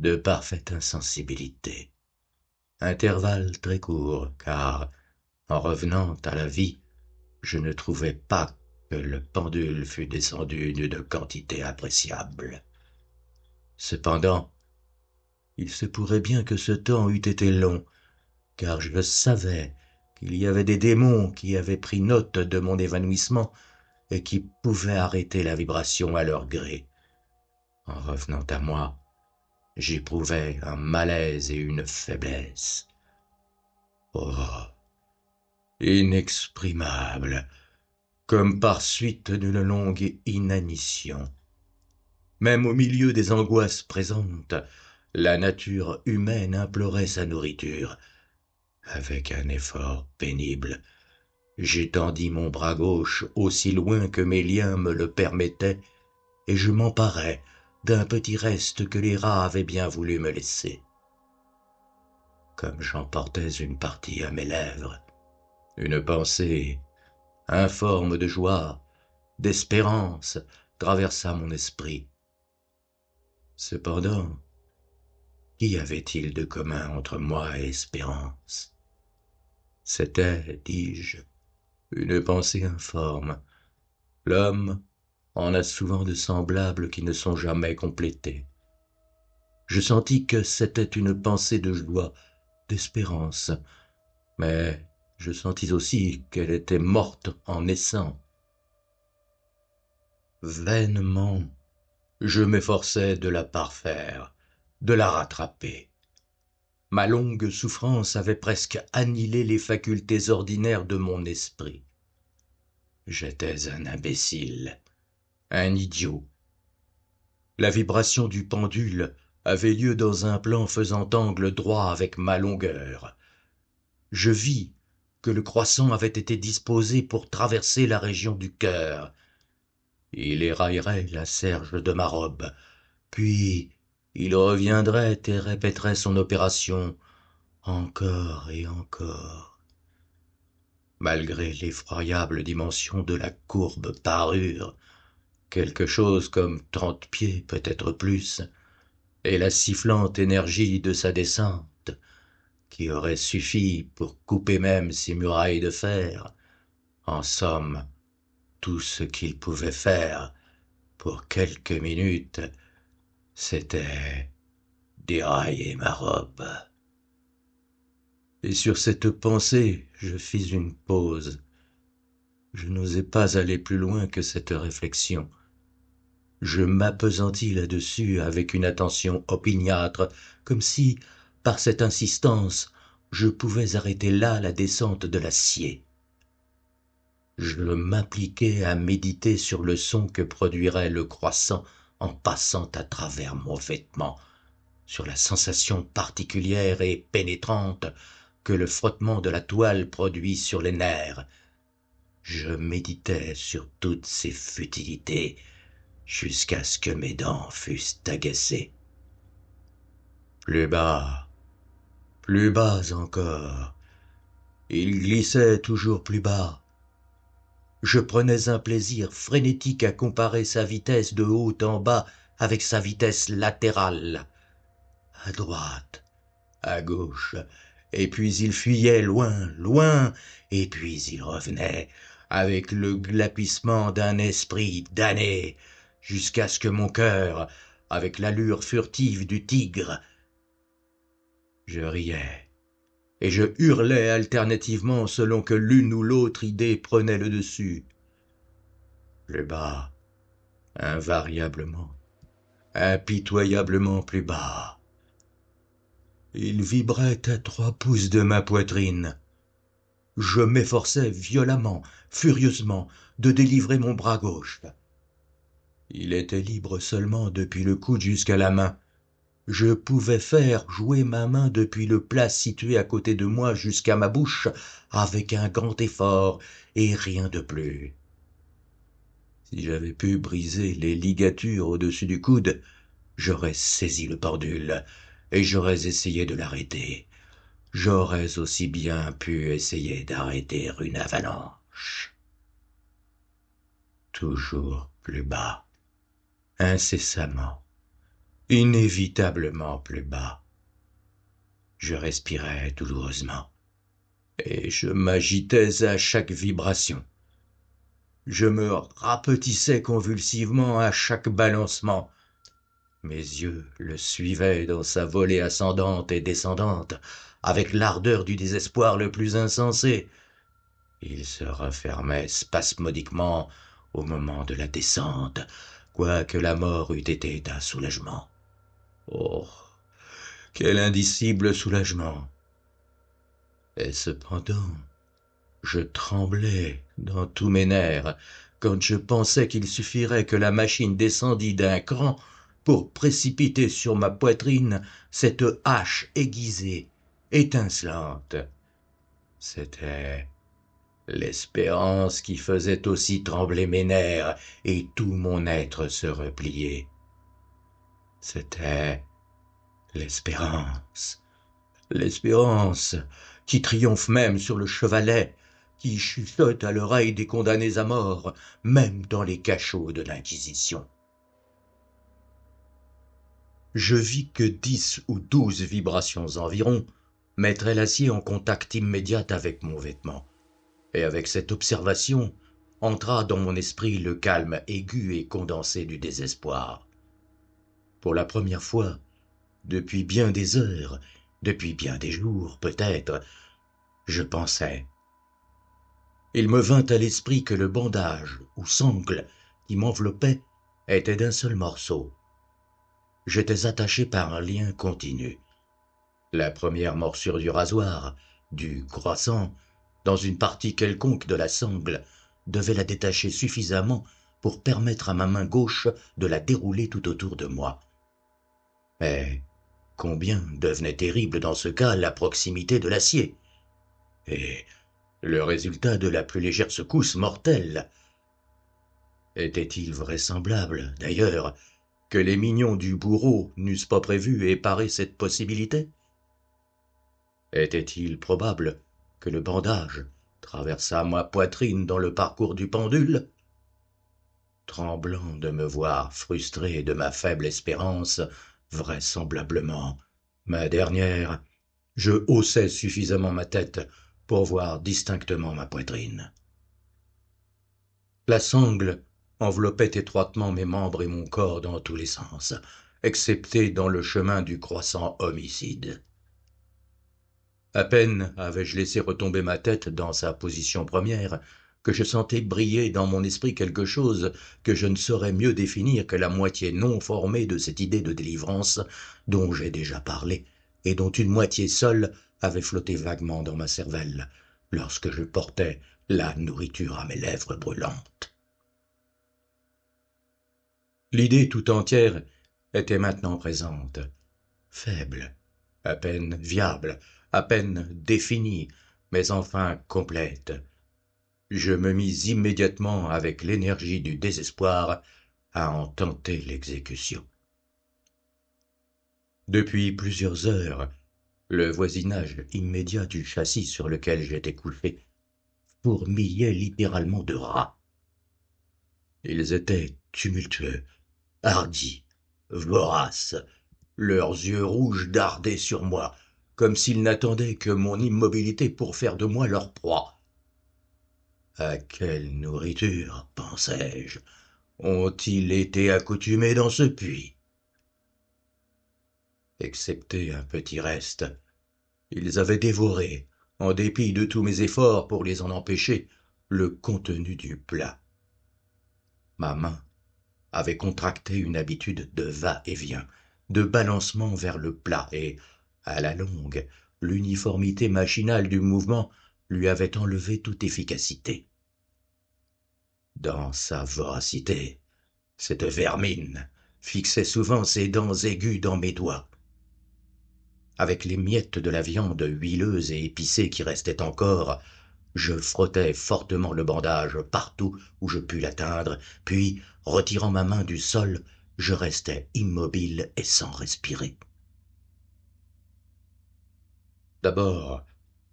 de parfaite insensibilité. Intervalle très court, car, en revenant à la vie, je ne trouvais pas que le pendule fût descendu d'une quantité appréciable. Cependant, il se pourrait bien que ce temps eût été long, car je savais qu'il y avait des démons qui avaient pris note de mon évanouissement et qui pouvaient arrêter la vibration à leur gré. En revenant à moi, j'éprouvais un malaise et une faiblesse. Oh, inexprimable, comme par suite d'une longue inanition. Même au milieu des angoisses présentes, la nature humaine implorait sa nourriture. Avec un effort pénible, j'étendis mon bras gauche aussi loin que mes liens me le permettaient, et je m'emparai d'un petit reste que les rats avaient bien voulu me laisser. Comme j'emportais une partie à mes lèvres, une pensée informe de joie, d'espérance, traversa mon esprit. Cependant, qu'y avait-il de commun entre moi et Espérance? C'était, dis-je, une pensée informe. L'homme en a souvent de semblables qui ne sont jamais complétés. Je sentis que c'était une pensée de joie, d'espérance, mais je sentis aussi qu'elle était morte en naissant. Vainement, je m'efforçais de la parfaire, de la rattraper. Ma longue souffrance avait presque annihilé les facultés ordinaires de mon esprit. J'étais un imbécile, un idiot. La vibration du pendule avait lieu dans un plan faisant angle droit avec ma longueur. Je vis que le croissant avait été disposé pour traverser la région du cœur. Il éraillerait la serge de ma robe, puis il reviendrait et répéterait son opération encore et encore. Malgré l'effroyable dimension de la courbe parure, quelque chose comme 30 pieds, peut-être plus, et la sifflante énergie de sa descente, qui aurait suffi pour couper même ces murailles de fer, en somme, tout ce qu'il pouvait faire pour quelques minutes, c'était dérailler ma robe. Et sur cette pensée, je fis une pause. Je n'osais pas aller plus loin que cette réflexion. Je m'appesantis là-dessus avec une attention opiniâtre, comme si, par cette insistance, je pouvais arrêter là la descente de l'acier. Je m'appliquai à méditer sur le son que produirait le croissant en passant à travers mon vêtement, sur la sensation particulière et pénétrante que le frottement de la toile produit sur les nerfs. Je méditais sur toutes ces futilités jusqu'à ce que mes dents fussent agacées. Plus bas encore. Il glissait toujours plus bas. Je prenais un plaisir frénétique à comparer sa vitesse de haut en bas avec sa vitesse latérale. À droite, à gauche, et puis il fuyait loin, loin, et puis il revenait, avec le glapissement d'un esprit damné, jusqu'à ce que mon cœur, avec l'allure furtive du tigre, je riais, et je hurlais alternativement selon que l'une ou l'autre idée prenait le dessus. Plus bas, invariablement, impitoyablement plus bas. Il vibrait à 3 pouces de ma poitrine. Je m'efforçais violemment, furieusement, de délivrer mon bras gauche. Il était libre seulement depuis le coude jusqu'à la main. Je pouvais faire jouer ma main depuis le plat situé à côté de moi jusqu'à ma bouche avec un grand effort et rien de plus. Si j'avais pu briser les ligatures au-dessus du coude, j'aurais saisi le pendule et j'aurais essayé de l'arrêter. J'aurais aussi bien pu essayer d'arrêter une avalanche. Toujours plus bas, incessamment, inévitablement plus bas. Je respirais douloureusement, et je m'agitais à chaque vibration. Je me rapetissais convulsivement à chaque balancement. Mes yeux le suivaient dans sa volée ascendante et descendante, avec l'ardeur du désespoir le plus insensé. Il se refermait spasmodiquement au moment de la descente, quoique la mort eût été un soulagement. Oh, quel indicible soulagement! Et cependant, je tremblais dans tous mes nerfs quand je pensais qu'il suffirait que la machine descendît d'un cran pour précipiter sur ma poitrine cette hache aiguisée, étincelante. C'était l'espérance qui faisait aussi trembler mes nerfs et tout mon être se replier. C'était l'espérance qui triomphe même sur le chevalet, qui chuchote à l'oreille des condamnés à mort, même dans les cachots de l'Inquisition. Je vis que 10 ou 12 vibrations environ mettraient l'acier en contact immédiat avec mon vêtement, et avec cette observation entra dans mon esprit le calme aigu et condensé du désespoir. Pour la première fois, depuis bien des heures, depuis bien des jours peut-être, je pensais. Il me vint à l'esprit que le bandage ou sangle qui m'enveloppait était d'un seul morceau. J'étais attaché par un lien continu. La première morsure du rasoir, du croissant, dans une partie quelconque de la sangle, devait la détacher suffisamment pour permettre à ma main gauche de la dérouler tout autour de moi. Mais combien devenait terrible dans ce cas la proximité de l'acier! et le résultat de la plus légère secousse mortelle. Était-il vraisemblable, d'ailleurs, que les mignons du bourreau n'eussent pas prévu et paré cette possibilité? Était-il probable que le bandage traversât ma poitrine dans le parcours du pendule? Tremblant de me voir frustré de ma faible espérance, vraisemblablement ma dernière, je haussai suffisamment ma tête pour voir distinctement ma poitrine. La sangle enveloppait étroitement mes membres et mon corps dans tous les sens, excepté dans le chemin du croissant homicide. À peine avais-je laissé retomber ma tête dans sa position première que je sentais briller dans mon esprit quelque chose que je ne saurais mieux définir que la moitié non formée de cette idée de délivrance dont j'ai déjà parlé et dont une moitié seule avait flotté vaguement dans ma cervelle lorsque je portais la nourriture à mes lèvres brûlantes. L'idée tout entière était maintenant présente, faible, à peine viable, à peine définie, mais enfin complète. Je me mis immédiatement avec l'énergie du désespoir à en tenter l'exécution. Depuis plusieurs heures, le voisinage immédiat du châssis sur lequel j'étais couché fourmillait littéralement de rats. Ils étaient tumultueux, hardis, voraces. Leurs yeux rouges dardaient sur moi, comme s'ils n'attendaient que mon immobilité pour faire de moi leur proie. À quelle nourriture, pensais-je, ont-ils été accoutumés dans ce puits? Excepté un petit reste, ils avaient dévoré, en dépit de tous mes efforts pour les en empêcher, le contenu du plat. Ma main avait contracté une habitude de va-et-vient, de balancement vers le plat, et, à la longue, l'uniformité machinale du mouvement lui avait enlevé toute efficacité. Dans sa voracité, cette vermine fixait souvent ses dents aiguës dans mes doigts. Avec les miettes de la viande huileuse et épicée qui restaient encore, je frottais fortement le bandage partout où je pus l'atteindre, puis, retirant ma main du sol, je restais immobile et sans respirer. D'abord,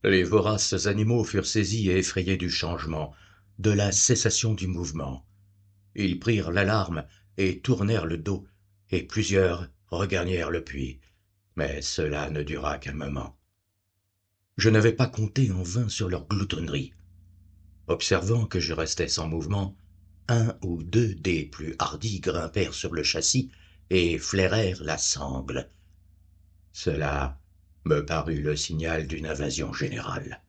les voraces animaux furent saisis et effrayés du changement, de la cessation du mouvement. Ils prirent l'alarme et tournèrent le dos, et plusieurs regagnèrent le puits. Mais cela ne dura qu'un moment. Je n'avais pas compté en vain sur leur gloutonnerie. Observant que je restais sans mouvement, un ou deux des plus hardis grimpèrent sur le châssis et flairèrent la sangle. Cela me parut le signal d'une invasion générale.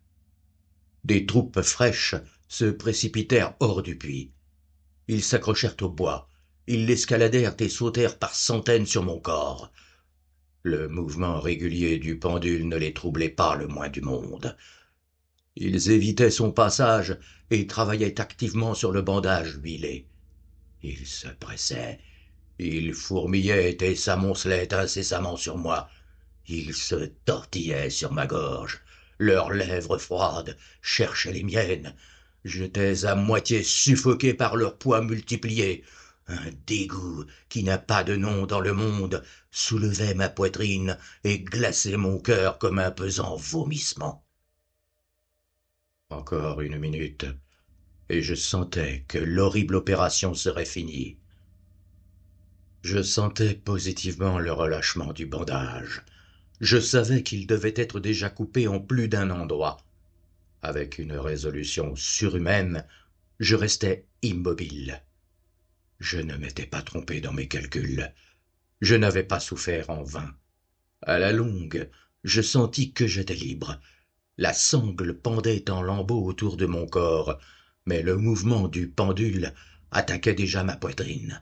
Des troupes fraîches se précipitèrent hors du puits. Ils s'accrochèrent au bois, ils l'escaladèrent et sautèrent par centaines sur mon corps. Le mouvement régulier du pendule ne les troublait pas le moins du monde. Ils évitaient son passage et travaillaient activement sur le bandage huilé. Ils se pressaient, ils fourmillaient et s'amoncelaient incessamment sur moi. Ils se tortillaient sur ma gorge. Leurs lèvres froides cherchaient les miennes. J'étais à moitié suffoqué par leur poids multiplié. Un dégoût qui n'a pas de nom dans le monde soulevait ma poitrine et glaçait mon cœur comme un pesant vomissement. Encore une minute, et je sentais que l'horrible opération serait finie. Je sentais positivement le relâchement du bandage. Je savais qu'il devait être déjà coupé en plus d'un endroit. Avec une résolution surhumaine, je restais immobile. Je ne m'étais pas trompé dans mes calculs. Je n'avais pas souffert en vain. À la longue, je sentis que j'étais libre. La sangle pendait en lambeaux autour de mon corps, mais le mouvement du pendule attaquait déjà ma poitrine.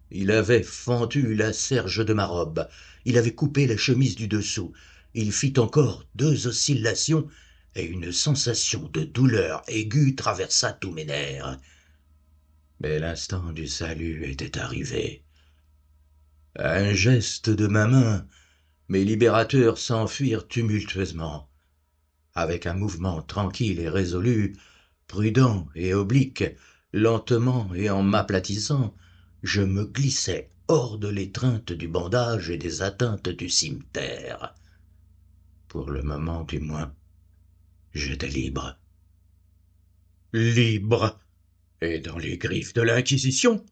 Il avait fendu la serge de ma robe, il avait coupé la chemise du dessous, il fit encore 2 oscillations, et une sensation de douleur aiguë traversa tous mes nerfs. Mais l'instant du salut était arrivé. À un geste de ma main, mes libérateurs s'enfuirent tumultueusement. avec un mouvement tranquille et résolu, prudent et oblique, lentement et en m'aplatissant, je me glissais hors de l'étreinte du bandage et des atteintes du cimeterre. Pour le moment du moins, j'étais libre. Libre et dans les griffes de l'Inquisition.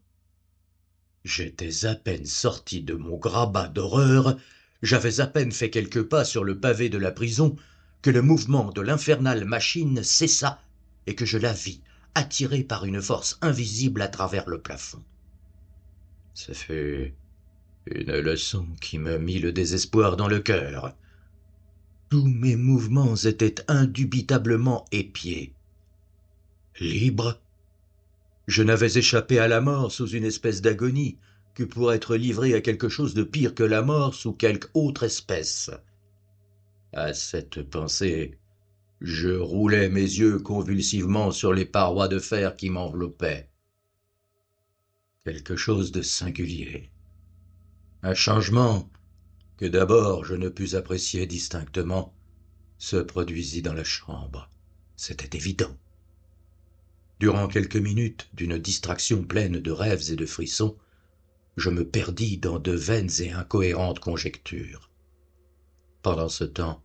J'étais à peine sorti de mon grabat d'horreur, j'avais à peine fait quelques pas sur le pavé de la prison, que le mouvement de l'infernale machine cessa et que je la vis, attirée par une force invisible à travers le plafond. Ce fut une leçon qui me mit le désespoir dans le cœur. Tous mes mouvements étaient indubitablement épiés. Libre, je n'avais échappé à la mort sous une espèce d'agonie que pour être livré à quelque chose de pire que la mort sous quelque autre espèce. À cette pensée, je roulais mes yeux convulsivement sur les parois de fer qui m'enveloppaient. Quelque chose de singulier. Un changement que d'abord je ne pus apprécier distinctement se produisit dans la chambre. C'était évident. Durant quelques minutes d'une distraction pleine de rêves et de frissons, je me perdis dans de vaines et incohérentes conjectures. Pendant ce temps,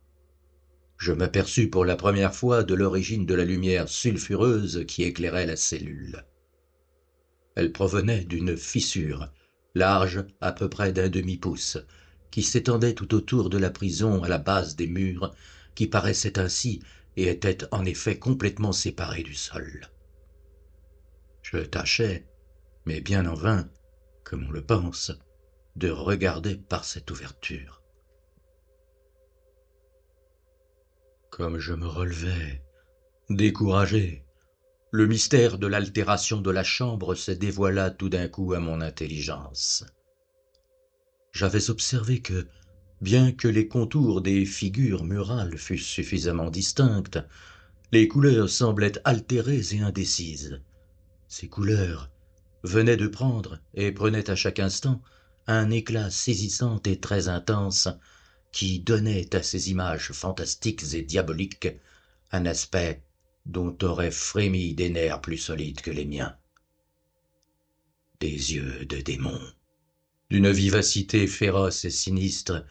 je m'aperçus pour la première fois de l'origine de la lumière sulfureuse qui éclairait la cellule. Elle provenait d'une fissure, large à peu près d'un demi-pouce, qui s'étendait tout autour de la prison à la base des murs, qui paraissaient ainsi et étaient en effet complètement séparés du sol. Je tâchais, mais bien en vain, comme on le pense, de regarder par cette ouverture. Comme je me relevais, découragé, le mystère de l'altération de la chambre se dévoila tout d'un coup à mon intelligence. J'avais observé que, bien que les contours des figures murales fussent suffisamment distinctes, les couleurs semblaient altérées et indécises. Ces couleurs venaient de prendre et prenaient à chaque instant un éclat saisissant et très intense qui donnait à ces images fantastiques et diaboliques un aspect dont auraient frémi des nerfs plus solides que les miens. Des yeux de démon, d'une vivacité féroce et sinistre,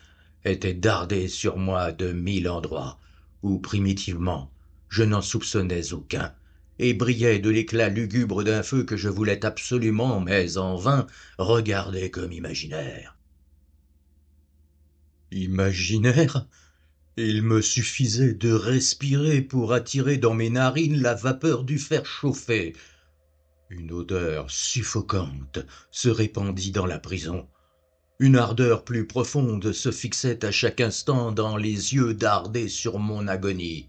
étaient dardés sur moi de 1000 endroits où primitivement je n'en soupçonnais aucun, et brillaient de l'éclat lugubre d'un feu que je voulais absolument, mais en vain, regarder comme imaginaire. Imaginaire ? Il me suffisait de respirer pour attirer dans mes narines la vapeur du fer chauffé. Une odeur suffocante se répandit dans la prison. Une ardeur plus profonde se fixait à chaque instant dans les yeux dardés sur mon agonie.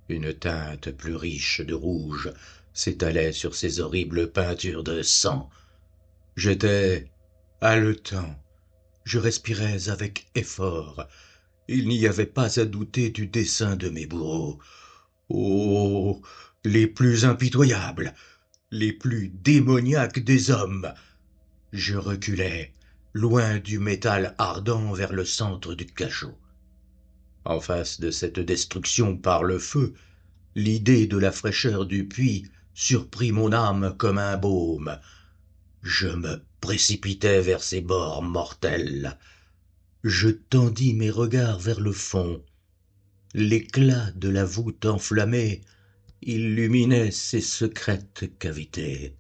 Une teinte plus riche de rouge s'étalait sur ces horribles peintures de sang. J'étais haletant. Je respirais avec effort. Il n'y avait pas à douter du dessein de mes bourreaux. Oh, les plus impitoyables, les plus démoniaques des hommes. Je reculais, loin du métal ardent vers le centre du cachot. En face de cette destruction par le feu, l'idée de la fraîcheur du puits surprit mon âme comme un baume. Je me précipitai vers ces bords mortels. Je tendis mes regards vers le fond. L'éclat de la voûte enflammée illuminait ces secrètes cavités.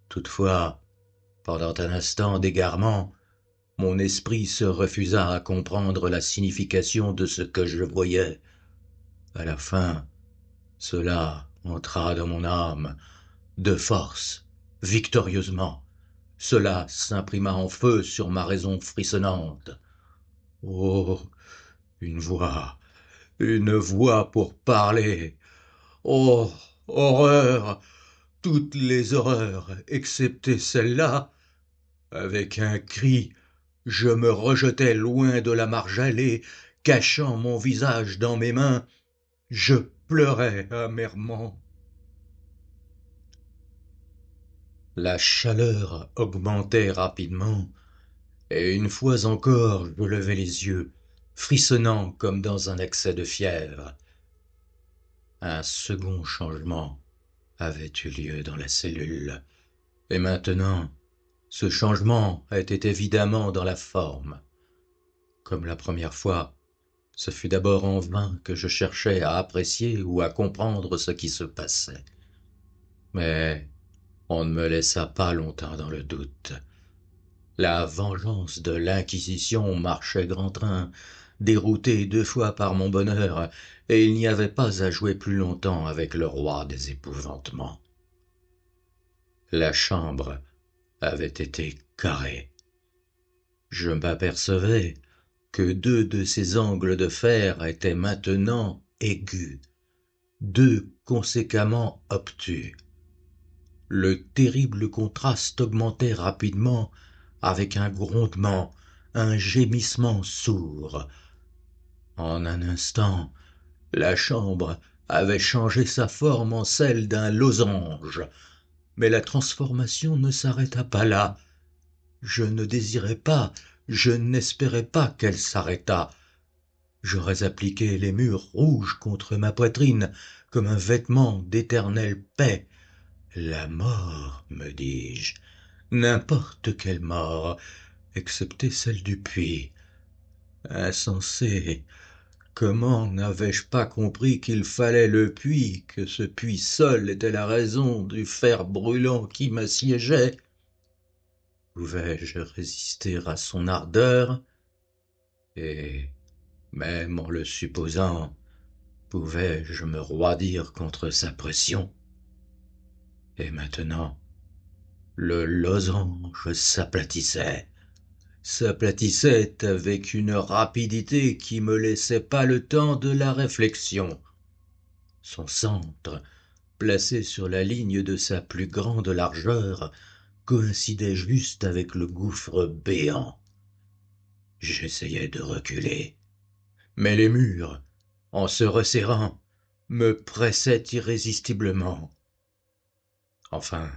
Toutefois, pendant un instant d'égarement, mon esprit se refusa à comprendre la signification de ce que je voyais. À la fin, cela entra dans mon âme, de force, victorieusement. Cela s'imprima en feu sur ma raison frissonnante. Oh, une voix pour parler. Oh, horreur, toutes les horreurs, excepté celle-là. Avec un cri, je me rejetai loin de la marge allée, cachant mon visage dans mes mains. Je pleurais amèrement. La chaleur augmentait rapidement, et une fois encore je levai les yeux, frissonnant comme dans un accès de fièvre. Un second changement avait eu lieu dans la cellule, et maintenant, ce changement était évidemment dans la forme. Comme la première fois, ce fut d'abord en vain que je cherchais à apprécier ou à comprendre ce qui se passait. Mais on ne me laissa pas longtemps dans le doute. La vengeance de l'Inquisition marchait grand train, dérouté 2 fois par mon bonheur, et il n'y avait pas à jouer plus longtemps avec le roi des épouvantements. La chambre avait été carrée. Je m'apercevais que 2 de ses angles de fer étaient maintenant aigus, 2 conséquemment obtus. Le terrible contraste augmentait rapidement avec un grondement, un gémissement sourd. En un instant, la chambre avait changé sa forme en celle d'un losange. Mais la transformation ne s'arrêta pas là. Je ne désirais pas, je n'espérais pas qu'elle s'arrêtât. J'aurais appliqué les murs rouges contre ma poitrine comme un vêtement d'éternelle paix. La mort, me dis-je, n'importe quelle mort, excepté celle du puits. Insensé, comment n'avais-je pas compris qu'il fallait le puits, que ce puits seul était la raison du fer brûlant qui m'assiégeait? Pouvais-je résister à son ardeur? Et, même en le supposant, pouvais-je me roidir contre sa pression? Et maintenant, le losange s'aplatissait avec une rapidité qui me laissait pas le temps de la réflexion. Son centre, placé sur la ligne de sa plus grande largeur, coïncidait juste avec le gouffre béant. J'essayais de reculer, mais les murs, en se resserrant, me pressaient irrésistiblement. Enfin,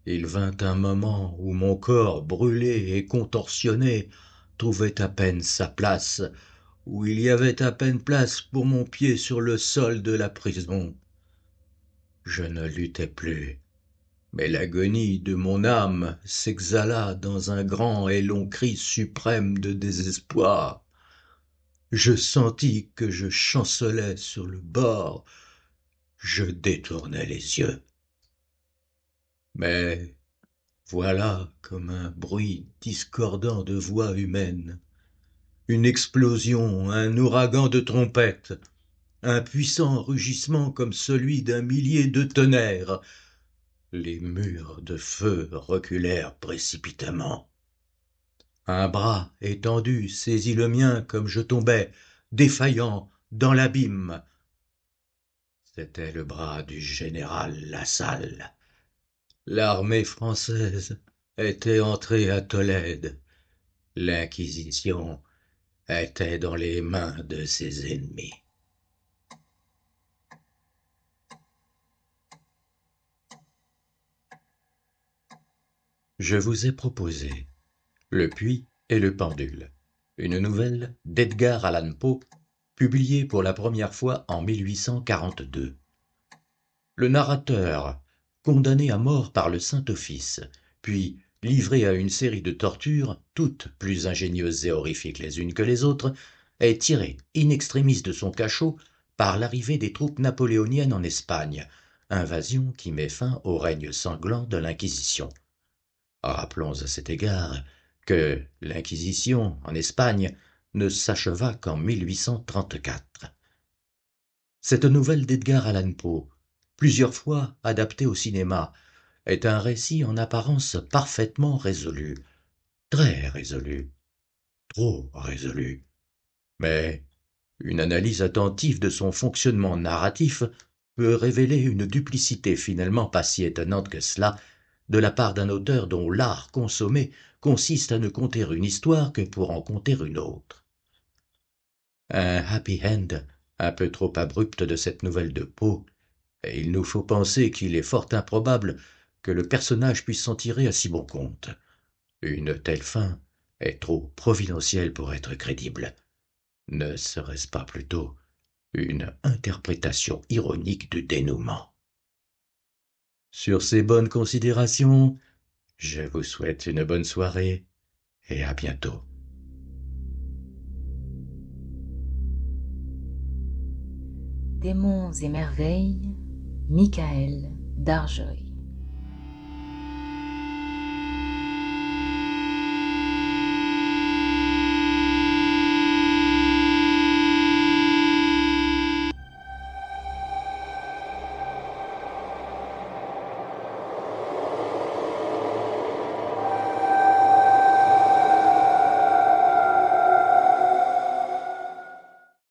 il vint un moment où mon corps brûlé et contorsionné trouvait à peine sa place, où il y avait à peine place pour mon pied sur le sol de la prison. Je ne luttais plus, mais l'agonie de mon âme s'exhala dans un grand et long cri suprême de désespoir. Je sentis que je chancelais sur le bord, je détournai les yeux. Mais voilà comme un bruit discordant de voix humaines, une explosion, un ouragan de trompettes, un puissant rugissement comme celui d'un millier de tonnerres. Les murs de feu reculèrent précipitamment. Un bras étendu saisit le mien comme je tombais, défaillant, dans l'abîme. C'était le bras du général Lassalle. L'armée française était entrée à Tolède. L'Inquisition était dans les mains de ses ennemis. Je vous ai proposé Le Puits et le Pendule, une nouvelle d'Edgar Allan Poe, publiée pour la première fois en 1842. Le narrateur, condamné à mort par le Saint-Office, puis livré à une série de tortures, toutes plus ingénieuses et horrifiques les unes que les autres, est tiré in extremis de son cachot par l'arrivée des troupes napoléoniennes en Espagne, invasion qui met fin au règne sanglant de l'Inquisition. Rappelons à cet égard que l'Inquisition en Espagne ne s'acheva qu'en 1834. Cette nouvelle d'Edgar Allan Poe, plusieurs fois adaptée au cinéma, est un récit en apparence parfaitement résolu, très résolu, trop résolu. Mais une analyse attentive de son fonctionnement narratif peut révéler une duplicité finalement pas si étonnante que cela de la part d'un auteur dont l'art consommé consiste à ne conter une histoire que pour en conter une autre. Un happy end un peu trop abrupt de cette nouvelle de Poe, et il nous faut penser qu'il est fort improbable que le personnage puisse s'en tirer à si bon compte. Une telle fin est trop providentielle pour être crédible. Ne serait-ce pas plutôt une interprétation ironique du dénouement. Sur ces bonnes considérations, je vous souhaite une bonne soirée et à bientôt. Démons et merveilles, Michael Darjoy.